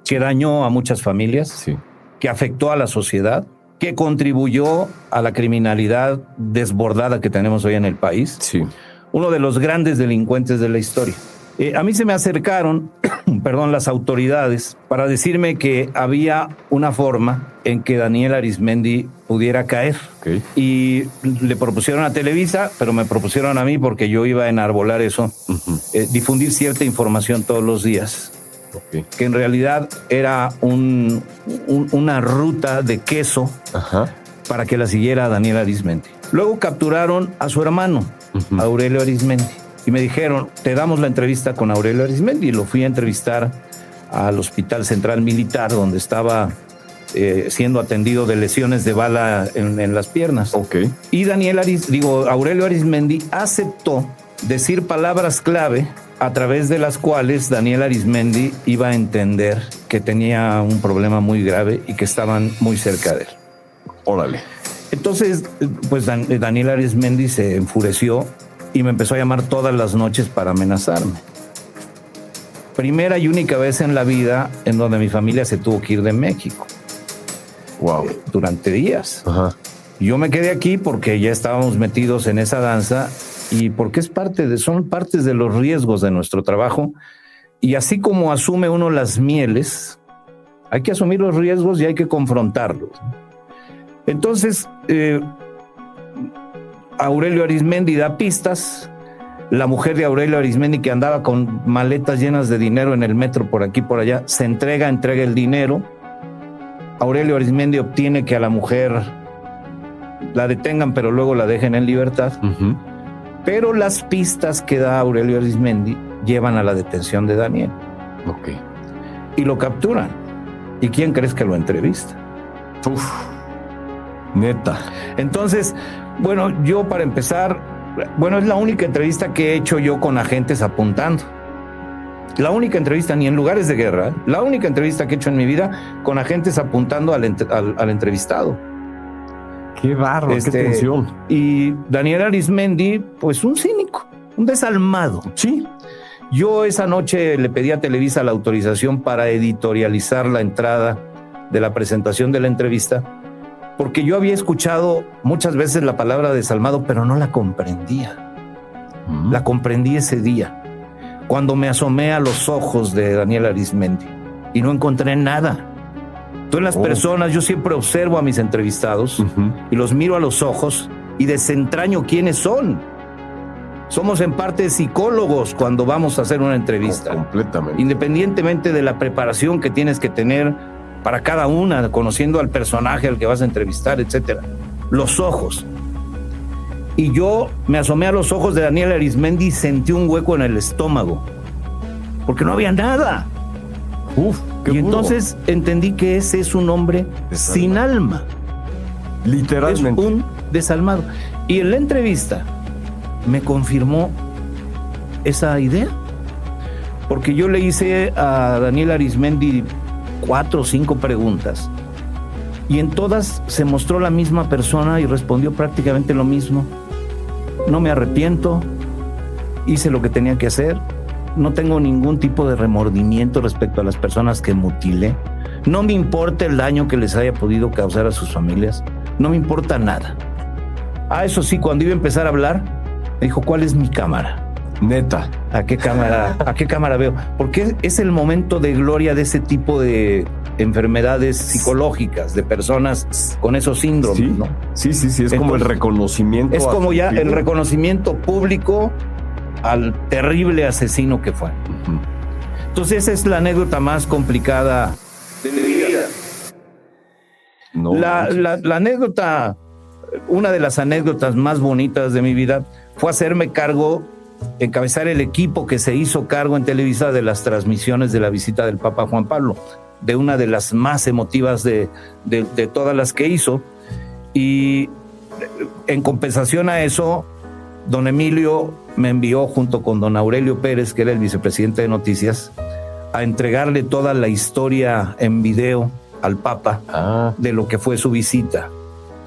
que dañó a muchas familias, Sí. que afectó a la sociedad, que contribuyó a la criminalidad desbordada que tenemos hoy en el país. Sí. Uno de los grandes delincuentes de la historia. A mí se me acercaron, las autoridades para decirme que había una forma en que Daniel Arizmendi pudiera caer. Okay. Y le propusieron a Televisa, pero me propusieron a mí porque yo iba a enarbolar eso, difundir cierta información todos los días. Okay. Que en realidad era una ruta de queso para que la siguiera Daniel Arizmendi. Luego capturaron a su hermano, Aurelio Arizmendi, y me dijeron, te damos la entrevista con Aurelio Arizmendi. Y lo fui a entrevistar al Hospital Central Militar, donde estaba siendo atendido de lesiones de bala en las piernas. Okay. Y Aurelio Arizmendi aceptó decir palabras clave a través de las cuales Daniel Arizmendi iba a entender que tenía un problema muy grave y que estaban muy cerca de él. Órale. Entonces, pues Daniel Arizmendi se enfureció y me empezó a llamar todas las noches para amenazarme. Primera y única vez en la vida en donde mi familia se tuvo que ir de México. Wow. Durante días. Ajá. Yo me quedé aquí porque ya estábamos metidos en esa danza y porque son partes de los riesgos de nuestro trabajo. Y así como asume uno las mieles, hay que asumir los riesgos y hay que confrontarlos. Entonces, Aurelio Arizmendi da pistas. La mujer de Aurelio Arizmendi, que andaba con maletas llenas de dinero en el metro por aquí por allá, se entrega el dinero. Aurelio Arizmendi obtiene que a la mujer la detengan, pero luego la dejen en libertad. Pero las pistas que da Aurelio Arizmendi llevan a la detención de Daniel. Okay. Y lo capturan. ¿Y quién crees que lo entrevista? Uf. Neta. Entonces, yo para empezar, es la única entrevista que he hecho yo con agentes apuntando. La única entrevista, ni en lugares de guerra, la única entrevista que he hecho en mi vida con agentes apuntando al entrevistado. Qué barro, qué tensión. Y Daniel Arizmendi, pues un cínico, un desalmado. Sí. Yo esa noche le pedí a Televisa la autorización para editorializar la entrada de la presentación de la entrevista, porque yo había escuchado muchas veces la palabra desalmado, pero no la comprendía. La comprendí ese día, cuando me asomé a los ojos de Daniel Arizmendi y no encontré nada. Tú en las personas, yo siempre observo a mis entrevistados y los miro a los ojos y desentraño quiénes son. Somos en parte psicólogos cuando vamos a hacer una entrevista. Completamente. Independientemente de la preparación que tienes que tener para cada una, conociendo al personaje al que vas a entrevistar, etcétera. Los ojos. Y yo me asomé a los ojos de Daniel Arizmendi y sentí un hueco en el estómago, porque no había nada. Y entonces entendí que ese es un hombre sin alma. Literalmente. Es un desalmado. Y en la entrevista me confirmó esa idea, porque yo le hice a Daniel Arizmendi 4 o 5 preguntas y en todas se mostró la misma persona y respondió prácticamente lo mismo. No me arrepiento, hice lo que tenía que hacer, no tengo ningún tipo de remordimiento respecto a las personas que mutilé, no me importa el daño que les haya podido causar a sus familias, no me importa nada. Eso sí, cuando iba a empezar a hablar, me dijo, ¿cuál es mi cámara? Neta. ¿A qué cámara veo? Porque es el momento de gloria de ese tipo de enfermedades psicológicas, de personas con esos síndromes, ¿sí? ¿no? Sí, es como el reconocimiento. Es como ya el reconocimiento público al terrible asesino que fue. Entonces esa es la anécdota más complicada de mi vida. No, la anécdota, una de las anécdotas más bonitas de mi vida fue hacerme cargo, encabezar el equipo que se hizo cargo en Televisa de las transmisiones de la visita del Papa Juan Pablo. de una de las más emotivas de todas las que hizo. Y en compensación a eso, don Emilio me envió junto con don Aurelio Pérez, que era el vicepresidente de Noticias, a entregarle toda la historia en video al Papa de lo que fue su visita.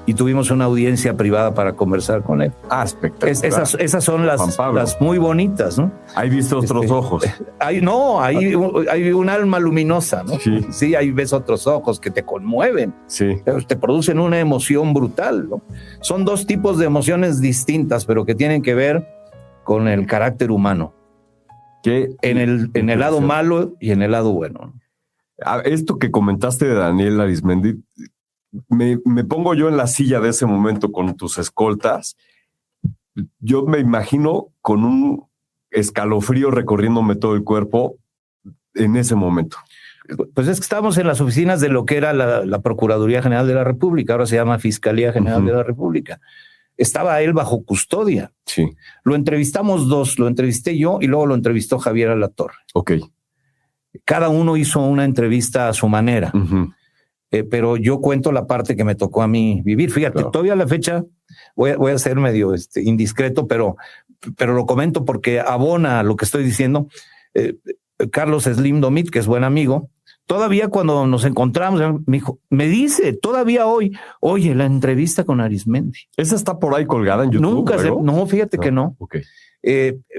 Y tuvimos una audiencia privada para conversar con él. Espectacular. Esas son las muy bonitas, ¿no? Ahí viste otros ojos. Hay un alma luminosa, ¿no? Sí, ahí ves otros ojos que te conmueven. Sí. Te producen una emoción brutal, ¿no? Son dos tipos de emociones distintas, pero que tienen que ver con el carácter humano. En el lado malo y en el lado bueno. Esto que comentaste de Daniel Arismendi, me pongo yo en la silla de ese momento con tus escoltas. Yo me imagino con un escalofrío recorriéndome todo el cuerpo en ese momento. Pues es que estábamos en las oficinas de lo que era la Procuraduría General de la República, ahora se llama Fiscalía General de la República. Estaba él bajo custodia. Sí. Lo entrevistamos dos, lo entrevisté yo y luego lo entrevistó Javier Alatorre. Ok. Cada uno hizo una entrevista a su manera. Pero yo cuento la parte que me tocó a mí vivir. Fíjate, todavía a la fecha voy a ser medio indiscreto, pero lo comento porque abona lo que estoy diciendo. Carlos Slim Domit, que es buen amigo, todavía cuando nos encontramos, me dice, todavía hoy, oye, la entrevista con Arismendi. ¿Esa está por ahí colgada en YouTube? Nunca no, fíjate que no. Okay.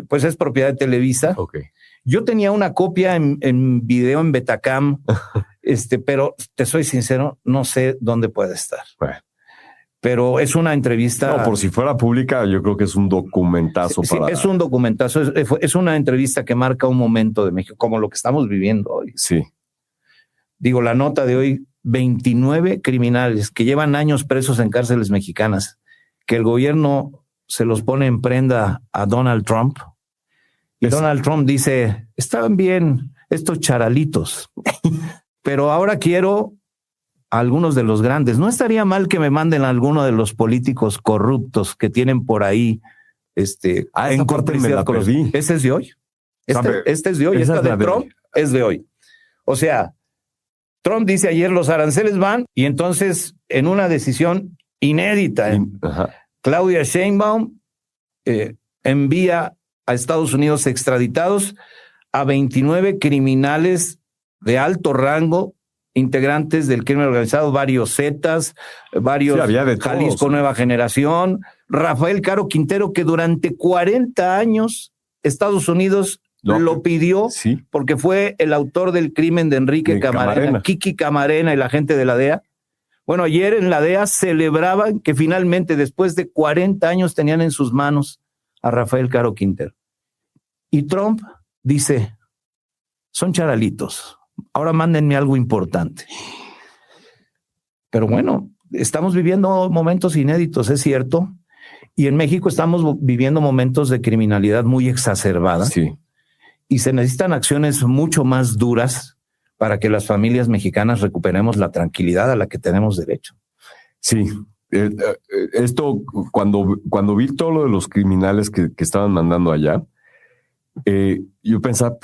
Pues es propiedad de Televisa. Okay. Yo tenía una copia en video en Betacam, pero te soy sincero, no sé dónde puede estar. Bueno. Pero es una entrevista. No, por si fuera pública, yo creo que es un documentazo. Sí, es un documentazo. Es una entrevista que marca un momento de México, como lo que estamos viviendo hoy. Sí. Digo, la nota de hoy, 29 criminales que llevan años presos en cárceles mexicanas, que el gobierno se los pone en prenda a Donald Trump. Y Donald Trump dice, estaban bien estos charalitos, pero ahora quiero a algunos de los grandes. No estaría mal que me manden a alguno de los políticos corruptos que tienen por ahí en complicidad con los... Ese es de hoy. Este es de hoy. Esta de Trump es de hoy. O sea, Trump dice ayer los aranceles van y entonces en una decisión inédita, Claudia Sheinbaum envía a Estados Unidos extraditados a 29 criminales de alto rango, integrantes del crimen organizado, varios Zetas, varios Jalisco Nueva Generación, Rafael Caro Quintero, que durante 40 años Estados Unidos lo pidió porque fue el autor del crimen de Enrique Camarena, Kiki Camarena, el agente de la DEA. Bueno, ayer en la DEA celebraban que finalmente después de 40 años tenían en sus manos a Rafael Caro Quintero. Y Trump dice, son charalitos, ahora mándenme algo importante. Pero bueno, estamos viviendo momentos inéditos, es cierto, y en México estamos viviendo momentos de criminalidad muy exacerbada. Sí. Y se necesitan acciones mucho más duras para que las familias mexicanas recuperemos la tranquilidad a la que tenemos derecho. Sí. Esto, cuando vi todo lo de los criminales que estaban mandando allá, yo pensaba,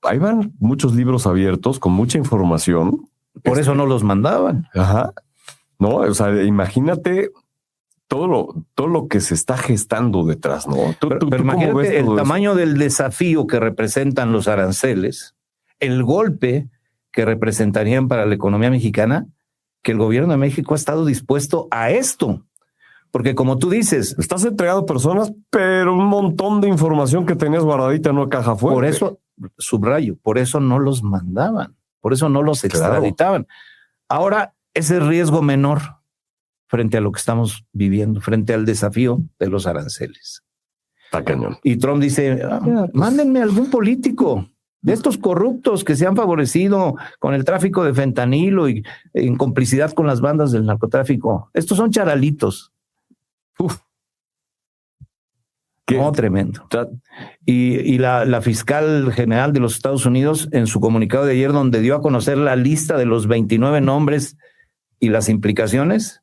ahí van muchos libros abiertos con mucha información. Por eso no los mandaban. Ajá. No, o sea, imagínate todo lo que se está gestando detrás, ¿no? Pero imagínate el tamaño del desafío que representan los aranceles, el golpe que representarían para la economía mexicana, que el gobierno de México ha estado dispuesto a esto. Porque como tú dices... Estás entregando personas, pero un montón de información que tenías guardadita en una caja fuerte. Por eso, subrayo, por eso no los mandaban, por eso no los extraditaban. Ahora, ese riesgo menor frente a lo que estamos viviendo, frente al desafío de los aranceles. Está cañón. Y Trump dice, mándenme algún político de estos corruptos que se han favorecido con el tráfico de fentanilo y en complicidad con las bandas del narcotráfico. Estos son charalitos. No, tremendo. Y la fiscal general de los Estados Unidos, en su comunicado de ayer, donde dio a conocer la lista de los 29 nombres y las implicaciones,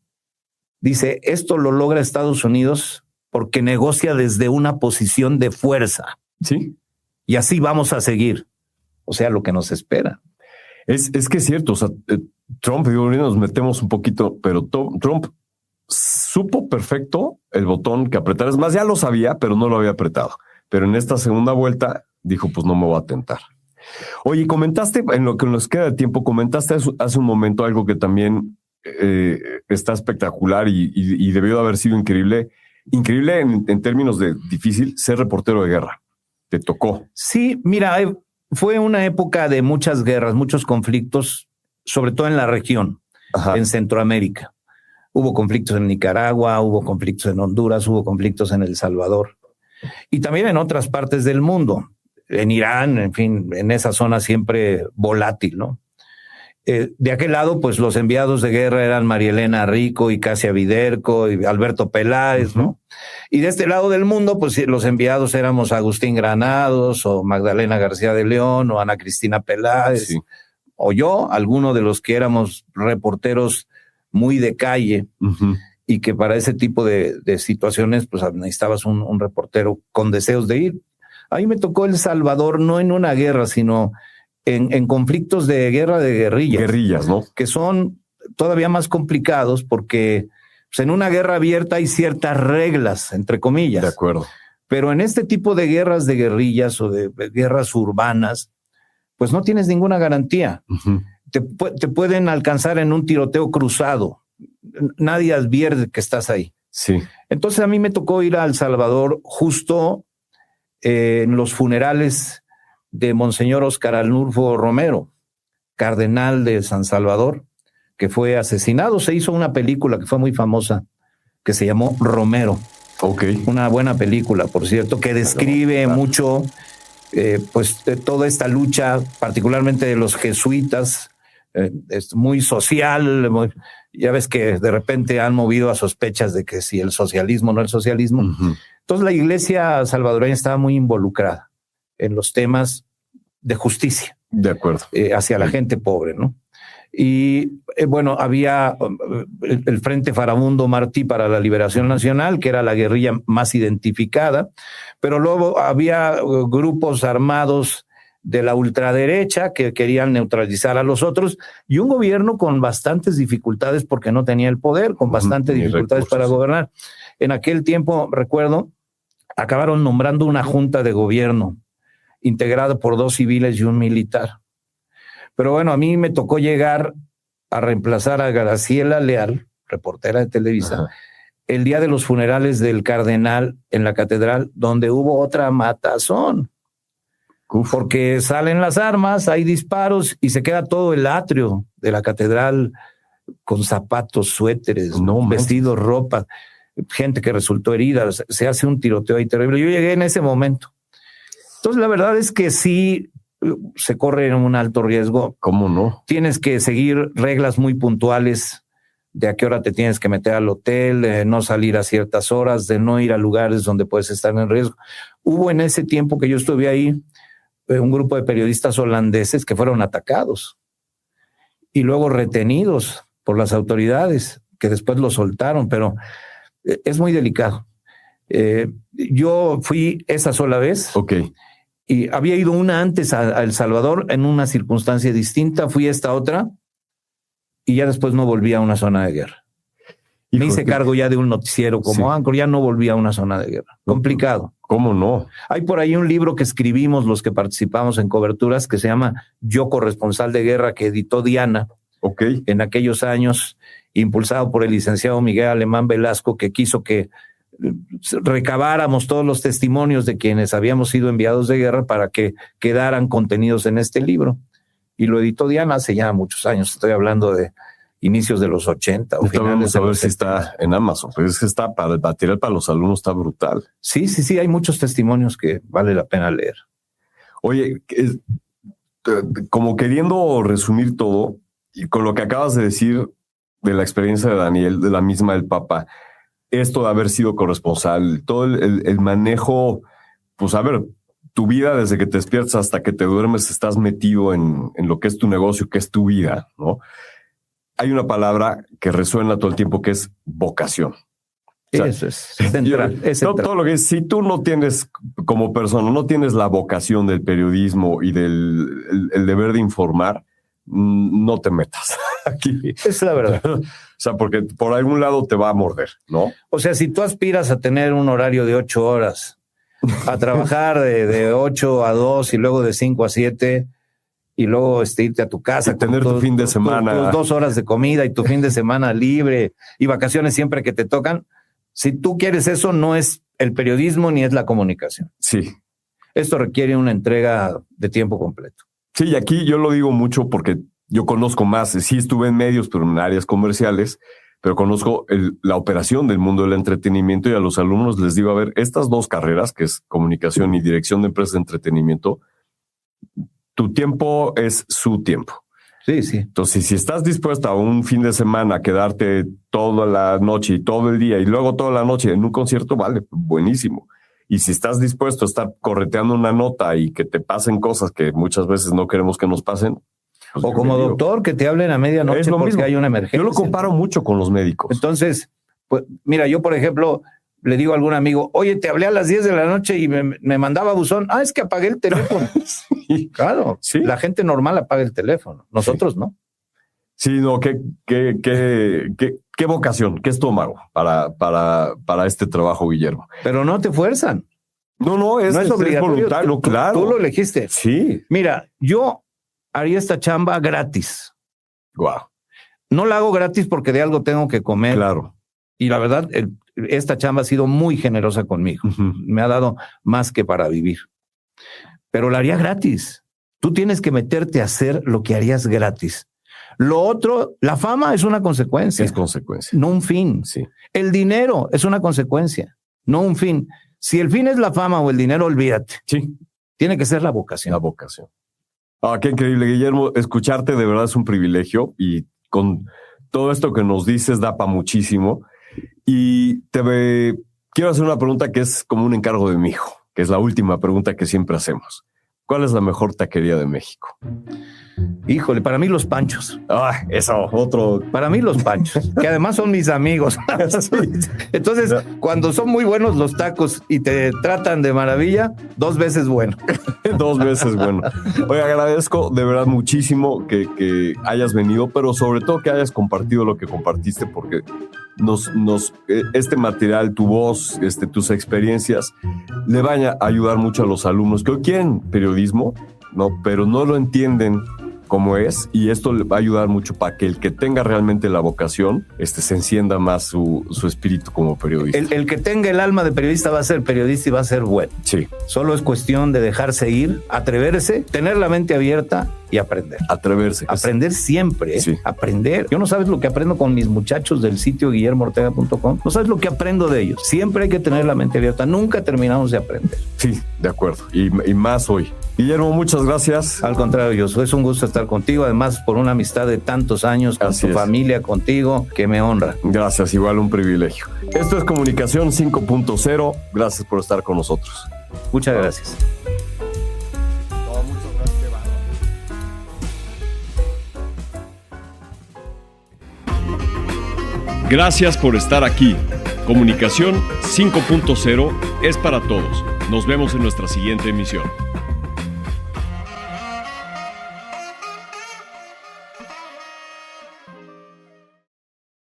dice, esto lo logra Estados Unidos porque negocia desde una posición de fuerza. Sí. Y así vamos a seguir. O sea, lo que nos espera. Es que es cierto, o sea, Trump, digo, nos metemos un poquito, pero Trump supo perfecto el botón que apretar. Es más, ya lo sabía, pero no lo había apretado. Pero en esta segunda vuelta dijo, pues no me voy a tentar. Oye, comentaste, en lo que nos queda de tiempo, comentaste hace un momento algo que también está espectacular y debió de haber sido increíble. Increíble en términos de difícil ser reportero de guerra. Te tocó. Sí, mira, fue una época de muchas guerras, muchos conflictos, sobre todo en la región, Ajá. en Centroamérica. Hubo conflictos en Nicaragua, hubo conflictos en Honduras, hubo conflictos en El Salvador y también en otras partes del mundo, en Irán, en fin, en esa zona siempre volátil, ¿no? De aquel lado, pues los enviados de guerra eran María Elena Rico y Casia Viderco y Alberto Peláez, ¿no? Y de este lado del mundo, pues los enviados éramos Agustín Granados o Magdalena García de León o Ana Cristina Peláez, sí, o yo, alguno de los que éramos reporteros muy de calle y que para ese tipo de situaciones, pues necesitabas un reportero con deseos de ir. A mí me tocó El Salvador, no en una guerra, sino en conflictos de guerra de guerrillas. Guerrillas, ¿no? Que son todavía más complicados porque pues, en una guerra abierta hay ciertas reglas, entre comillas. De acuerdo. Pero en este tipo de guerras de guerrillas o de guerras urbanas, pues no tienes ninguna garantía. Te pueden alcanzar en un tiroteo cruzado. Nadie advierte que estás ahí. Sí. Entonces a mí me tocó ir a El Salvador justo en los funerales de Monseñor Óscar Arnulfo Romero, cardenal de San Salvador, que fue asesinado. Se hizo una película que fue muy famosa, que se llamó Romero. Okay. Una buena película, por cierto, que describe mucho pues de toda esta lucha, particularmente de los jesuitas. Es muy social, ya ves que de repente han movido a sospechas de que si el socialismo o no el socialismo. Entonces la iglesia salvadoreña estaba muy involucrada en los temas de justicia. De acuerdo. Hacia la gente pobre, ¿no? Y bueno, había el Frente Farabundo Martí para la Liberación Nacional, que era la guerrilla más identificada, pero luego había grupos armados de la ultraderecha que querían neutralizar a los otros y un gobierno con bastantes dificultades porque no tenía el poder, con bastantes dificultades para gobernar. En aquel tiempo, recuerdo, acabaron nombrando una junta de gobierno integrada por 2 civiles y un militar. Pero bueno, a mí me tocó llegar a reemplazar a Graciela Leal, reportera de Televisa, el día de los funerales del cardenal en la catedral, donde hubo otra matazón. Porque salen las armas, hay disparos y se queda todo el atrio de la catedral con zapatos, suéteres, vestidos, ropa, gente que resultó herida. Se hace un tiroteo ahí terrible. Yo llegué en ese momento. Entonces, la verdad es que sí se corre un alto riesgo. ¿Cómo no? Tienes que seguir reglas muy puntuales de a qué hora te tienes que meter al hotel, de no salir a ciertas horas, de no ir a lugares donde puedes estar en riesgo. Hubo en ese tiempo que yo estuve ahí un grupo de periodistas holandeses que fueron atacados y luego retenidos por las autoridades, que después los soltaron, pero es muy delicado. Yo fui esa sola vez. Y había ido una antes a El Salvador en una circunstancia distinta, fui a esta otra y ya después no volví a una zona de guerra. Me hice cargo ya de un noticiero como Anchor, ya no volví a una zona de guerra. Complicado. ¿Cómo no? Hay por ahí un libro que escribimos los que participamos en coberturas que se llama Yo corresponsal de guerra, que editó Diana en aquellos años, impulsado por el licenciado Miguel Alemán Velasco, que quiso que recabáramos todos los testimonios de quienes habíamos sido enviados de guerra para que quedaran contenidos en este libro. Y lo editó Diana hace ya muchos años. Estoy hablando de inicios de los 80 o finales de los 70. Si está en Amazon, pues es que está para el material para los alumnos, está brutal. Sí, hay muchos testimonios que vale la pena leer. Oye, como queriendo resumir todo, y con lo que acabas de decir de la experiencia de Daniel, de la misma del Papa, esto de haber sido corresponsal, todo el manejo, pues a ver, tu vida desde que te despiertas hasta que te duermes, estás metido en lo que es tu negocio, que es tu vida, ¿no? Hay una palabra que resuena todo el tiempo que es vocación. O sea, eso es central. Todo lo que es, si tú no tienes, como persona, no tienes la vocación del periodismo y del el deber de informar, no te metas aquí. Es la verdad. O sea, porque por algún lado te va a morder, ¿no? O sea, si tú aspiras a tener un horario de 8 horas, a trabajar de 8 a 2 y luego de 5 a 7 y luego irte a tu casa. Y tener tu fin de semana. Tus 2 horas de comida y tu fin de semana libre y vacaciones siempre que te tocan. Si tú quieres eso, no es el periodismo ni es la comunicación. Sí. Esto requiere una entrega de tiempo completo. Sí, y aquí yo lo digo mucho porque yo conozco más. Sí estuve en medios, pero en áreas comerciales, pero conozco la operación del mundo del entretenimiento y a los alumnos les digo, a ver, estas 2 carreras, que es comunicación y dirección de empresas de entretenimiento, tu tiempo es su tiempo. Sí, sí. Entonces, si estás dispuesto a un fin de semana a quedarte toda la noche y todo el día y luego toda la noche en un concierto, vale, buenísimo. Y si estás dispuesto a estar correteando una nota y que te pasen cosas que muchas veces no queremos que nos pasen. Pues o como doctor, que te hablen a medianoche porque mismo. Hay una emergencia. Yo lo comparo mucho con los médicos. Entonces, pues, mira, yo, por ejemplo, le digo a algún amigo, oye, te hablé a las 10 de la noche y me mandaba buzón. Ah, es que apagué el teléfono. Sí. Claro, Sí. La gente normal apaga el teléfono. Nosotros no. Sí, no, qué vocación, qué estómago para este trabajo, Guillermo. Pero no te fuerzan. No es obligatorio. voluntario, claro. Tú lo elegiste. Sí. Mira, yo haría esta chamba gratis. Wow. No la hago gratis porque de algo tengo que comer. Claro. Y la verdad, esta chamba ha sido muy generosa conmigo. Uh-huh. Me ha dado más que para vivir. Pero la haría gratis. Tú tienes que meterte a hacer lo que harías gratis. Lo otro, la fama es una consecuencia. Es consecuencia. No un fin. Sí. El dinero es una consecuencia, no un fin. Si el fin es la fama o el dinero, olvídate. Sí. Tiene que ser la vocación. La vocación. Ah, qué increíble, Guillermo. Escucharte de verdad es un privilegio y con todo esto que nos dices da para muchísimo. Y quiero hacer una pregunta que es como un encargo de mi hijo, que es la última pregunta que siempre hacemos. ¿Cuál es la mejor taquería de México? Híjole, para mí los Panchos. Ah, eso, otro. Para mí los Panchos, que además son mis amigos. Entonces, cuando son muy buenos los tacos y te tratan de maravilla, 2 veces bueno. 2 veces bueno. Oye, agradezco de verdad muchísimo que hayas venido, pero sobre todo que hayas compartido lo que compartiste, porque este material, tu voz, tus experiencias, le van a ayudar mucho a los alumnos que hoy quieren periodismo, ¿no? Pero no lo entienden como es, y esto le va a ayudar mucho para que el que tenga realmente la vocación se encienda más su espíritu como periodista. El que tenga el alma de periodista va a ser periodista y va a ser bueno. Sí. Solo es cuestión de dejarse ir, atreverse, tener la mente abierta y aprender. Atreverse. Aprender siempre, Sí. Aprender. Yo no sabes lo que aprendo con mis muchachos del sitio guillermoortega.com. No sabes lo que aprendo de ellos. Siempre hay que tener la mente abierta. Nunca terminamos de aprender. Sí, de acuerdo. Y más hoy. Guillermo, muchas gracias. Al contrario, Josué, es un gusto estar contigo. Además, por una amistad de tantos años con Así tu es. familia, contigo, que me honra. Gracias, igual un privilegio. Esto es Comunicación 5.0. Gracias por estar con nosotros. Muchas gracias. Gracias por estar aquí. Comunicación 5.0 es para todos. Nos vemos en nuestra siguiente emisión.